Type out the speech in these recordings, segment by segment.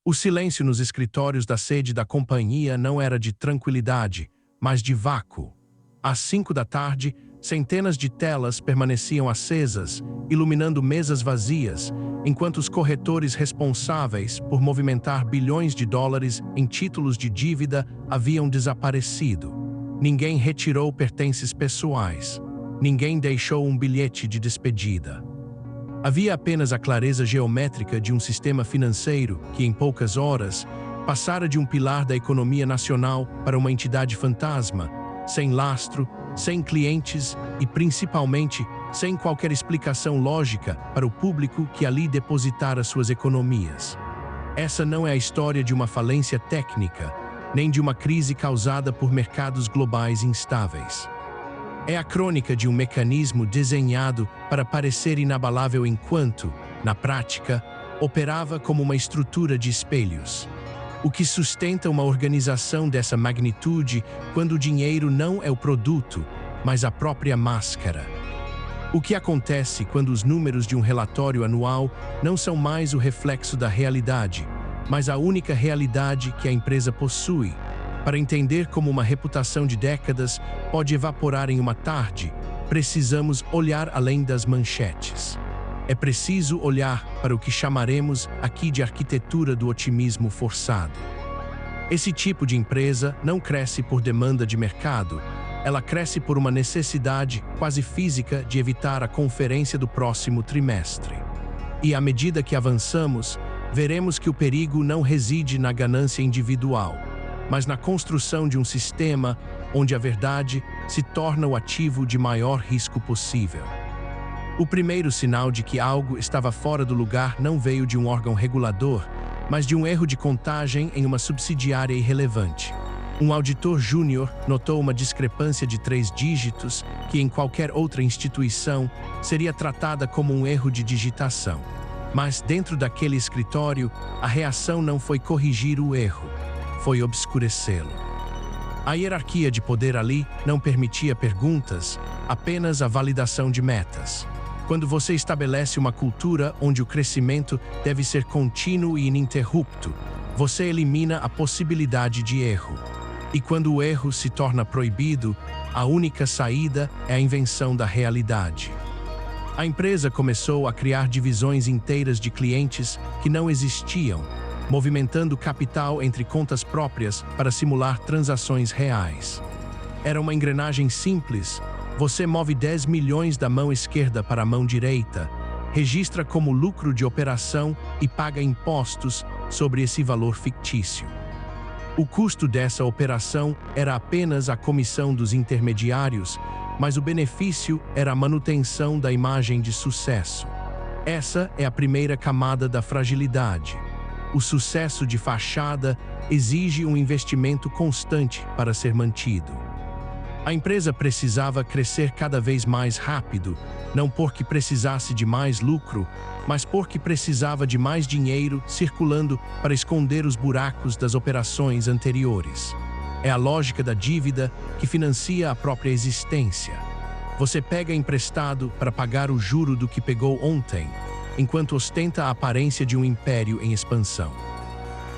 O silêncio nos escritórios da sede da companhia não era de tranquilidade, mas de vácuo. Às 5 da tarde, centenas de telas permaneciam acesas, iluminando mesas vazias, enquanto os corretores responsáveis por movimentar bilhões de dólares em títulos de dívida haviam desaparecido. Ninguém retirou pertences pessoais. Ninguém deixou um bilhete de despedida. Havia apenas a clareza geométrica de um sistema financeiro que, em poucas horas, passara de um pilar da economia nacional para uma entidade fantasma, sem lastro, sem clientes e, principalmente, sem qualquer explicação lógica para o público que ali depositara suas economias. Essa não é a história de uma falência técnica, nem de uma crise causada por mercados globais instáveis. É a crônica de um mecanismo desenhado para parecer inabalável enquanto, na prática, operava como uma estrutura de espelhos. O que sustenta uma organização dessa magnitude quando o dinheiro não é o produto, mas a própria máscara? O que acontece quando os números de um relatório anual não são mais o reflexo da realidade, mas a única realidade que a empresa possui? Para entender como uma reputação de décadas pode evaporar em uma tarde, precisamos olhar além das manchetes. É preciso olhar para o que chamaremos aqui de arquitetura do otimismo forçado. Esse tipo de empresa não cresce por demanda de mercado, ela cresce por uma necessidade quase física de evitar a conferência do próximo trimestre. E à medida que avançamos, veremos que o perigo não reside na ganância individual, mas na construção de um sistema onde a verdade se torna o ativo de maior risco possível. O primeiro sinal de que algo estava fora do lugar não veio de um órgão regulador, mas de um erro de contagem em uma subsidiária irrelevante. Um auditor júnior notou uma discrepância de 3 dígitos que, em qualquer outra instituição, seria tratada como um erro de digitação. Mas, dentro daquele escritório, a reação não foi corrigir o erro, foi obscurecê-lo. A hierarquia de poder ali não permitia perguntas, apenas a validação de metas. Quando você estabelece uma cultura onde o crescimento deve ser contínuo e ininterrupto, você elimina a possibilidade de erro. E quando o erro se torna proibido, a única saída é a invenção da realidade. A empresa começou a criar divisões inteiras de clientes que não existiam, movimentando capital entre contas próprias para simular transações reais. Era uma engrenagem simples. Você move 10 milhões da mão esquerda para a mão direita, registra como lucro de operação e paga impostos sobre esse valor fictício. O custo dessa operação era apenas a comissão dos intermediários, mas o benefício era a manutenção da imagem de sucesso. Essa é a primeira camada da fragilidade. O sucesso de fachada exige um investimento constante para ser mantido. A empresa precisava crescer cada vez mais rápido, não porque precisasse de mais lucro, mas porque precisava de mais dinheiro circulando para esconder os buracos das operações anteriores. É a lógica da dívida que financia a própria existência. Você pega emprestado para pagar o juro do que pegou ontem, enquanto ostenta a aparência de um império em expansão.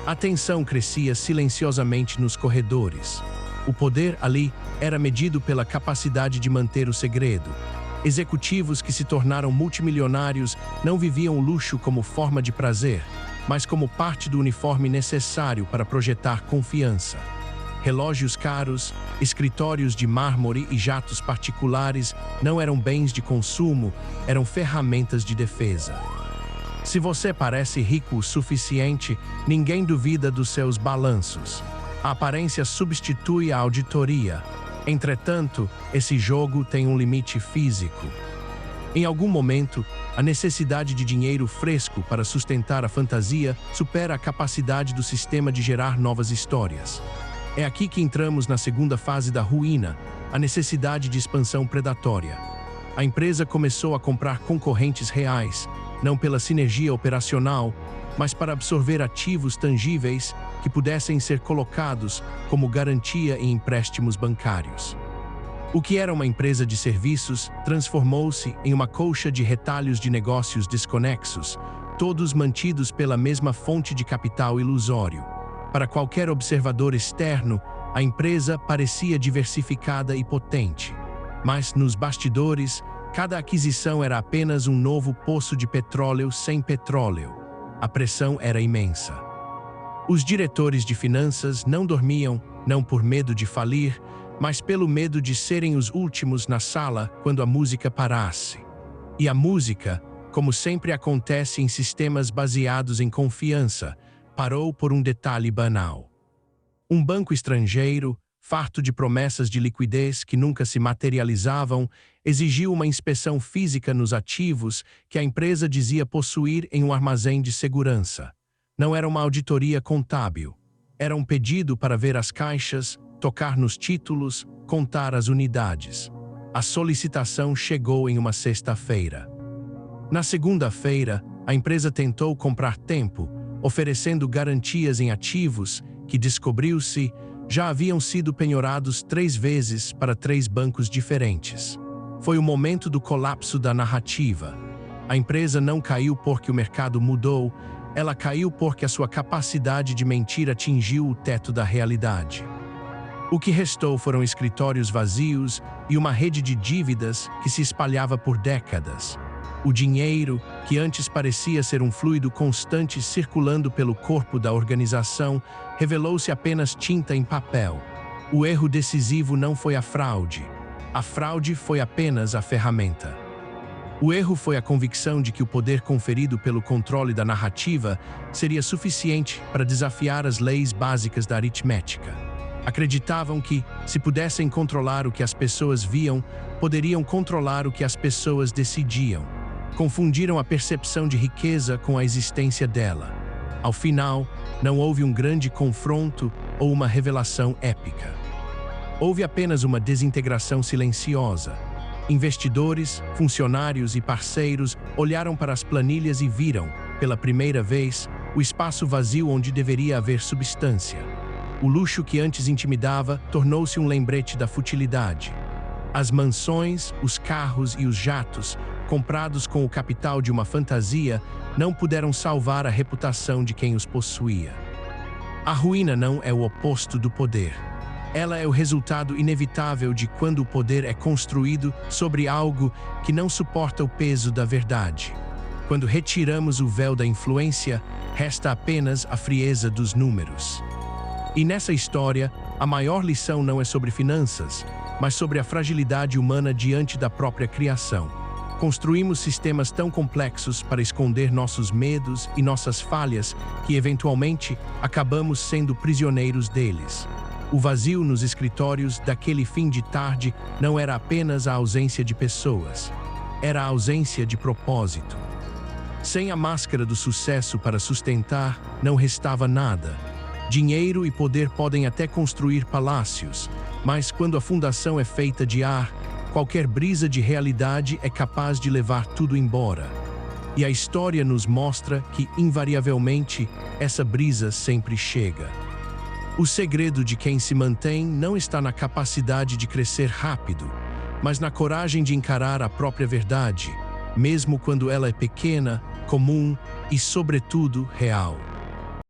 A tensão crescia silenciosamente nos corredores. O poder ali era medido pela capacidade de manter o segredo. Executivos que se tornaram multimilionários não viviam o luxo como forma de prazer, mas como parte do uniforme necessário para projetar confiança. Relógios caros, escritórios de mármore e jatos particulares não eram bens de consumo, eram ferramentas de defesa. Se você parece rico o suficiente, ninguém duvida dos seus balanços. A aparência substitui a auditoria. Entretanto, esse jogo tem um limite físico. Em algum momento, a necessidade de dinheiro fresco para sustentar a fantasia supera a capacidade do sistema de gerar novas histórias. É aqui que entramos na segunda fase da ruína, a necessidade de expansão predatória. A empresa começou a comprar concorrentes reais, não pela sinergia operacional, mas para absorver ativos tangíveis que pudessem ser colocados como garantia em empréstimos bancários. O que era uma empresa de serviços transformou-se em uma colcha de retalhos de negócios desconexos, todos mantidos pela mesma fonte de capital ilusório. Para qualquer observador externo, a empresa parecia diversificada e potente. Mas, nos bastidores, cada aquisição era apenas um novo poço de petróleo sem petróleo. A pressão era imensa. Os diretores de finanças não dormiam, não por medo de falir, mas pelo medo de serem os últimos na sala quando a música parasse. E a música, como sempre acontece em sistemas baseados em confiança, parou por um detalhe banal. Um banco estrangeiro, farto de promessas de liquidez que nunca se materializavam, exigiu uma inspeção física nos ativos que a empresa dizia possuir em um armazém de segurança. Não era uma auditoria contábil. Era um pedido para ver as caixas, tocar nos títulos, contar as unidades. A solicitação chegou em uma sexta-feira. Na segunda-feira, a empresa tentou comprar tempo, oferecendo garantias em ativos que, descobriu-se, já haviam sido penhorados 3 vezes para 3 bancos diferentes. Foi o momento do colapso da narrativa. A empresa não caiu porque o mercado mudou, ela caiu porque a sua capacidade de mentir atingiu o teto da realidade. O que restou foram escritórios vazios e uma rede de dívidas que se espalhava por décadas. O dinheiro, que antes parecia ser um fluido constante circulando pelo corpo da organização, revelou-se apenas tinta em papel. O erro decisivo não foi a fraude. A fraude foi apenas a ferramenta. O erro foi a convicção de que o poder conferido pelo controle da narrativa seria suficiente para desafiar as leis básicas da aritmética. Acreditavam que, se pudessem controlar o que as pessoas viam, poderiam controlar o que as pessoas decidiam. Confundiram a percepção de riqueza com a existência dela. Ao final, não houve um grande confronto ou uma revelação épica. Houve apenas uma desintegração silenciosa. Investidores, funcionários e parceiros olharam para as planilhas e viram, pela primeira vez, o espaço vazio onde deveria haver substância. O luxo que antes intimidava tornou-se um lembrete da futilidade. As mansões, os carros e os jatos, comprados com o capital de uma fantasia, não puderam salvar a reputação de quem os possuía. A ruína não é o oposto do poder. Ela é o resultado inevitável de quando o poder é construído sobre algo que não suporta o peso da verdade. Quando retiramos o véu da influência, resta apenas a frieza dos números. E nessa história, a maior lição não é sobre finanças, mas sobre a fragilidade humana diante da própria criação. Construímos sistemas tão complexos para esconder nossos medos e nossas falhas que, eventualmente, acabamos sendo prisioneiros deles. O vazio nos escritórios daquele fim de tarde não era apenas a ausência de pessoas, era a ausência de propósito. Sem a máscara do sucesso para sustentar, não restava nada. Dinheiro e poder podem até construir palácios, mas quando a fundação é feita de ar, qualquer brisa de realidade é capaz de levar tudo embora. E a história nos mostra que, invariavelmente, essa brisa sempre chega. O segredo de quem se mantém não está na capacidade de crescer rápido, mas na coragem de encarar a própria verdade, mesmo quando ela é pequena, comum e, sobretudo, real.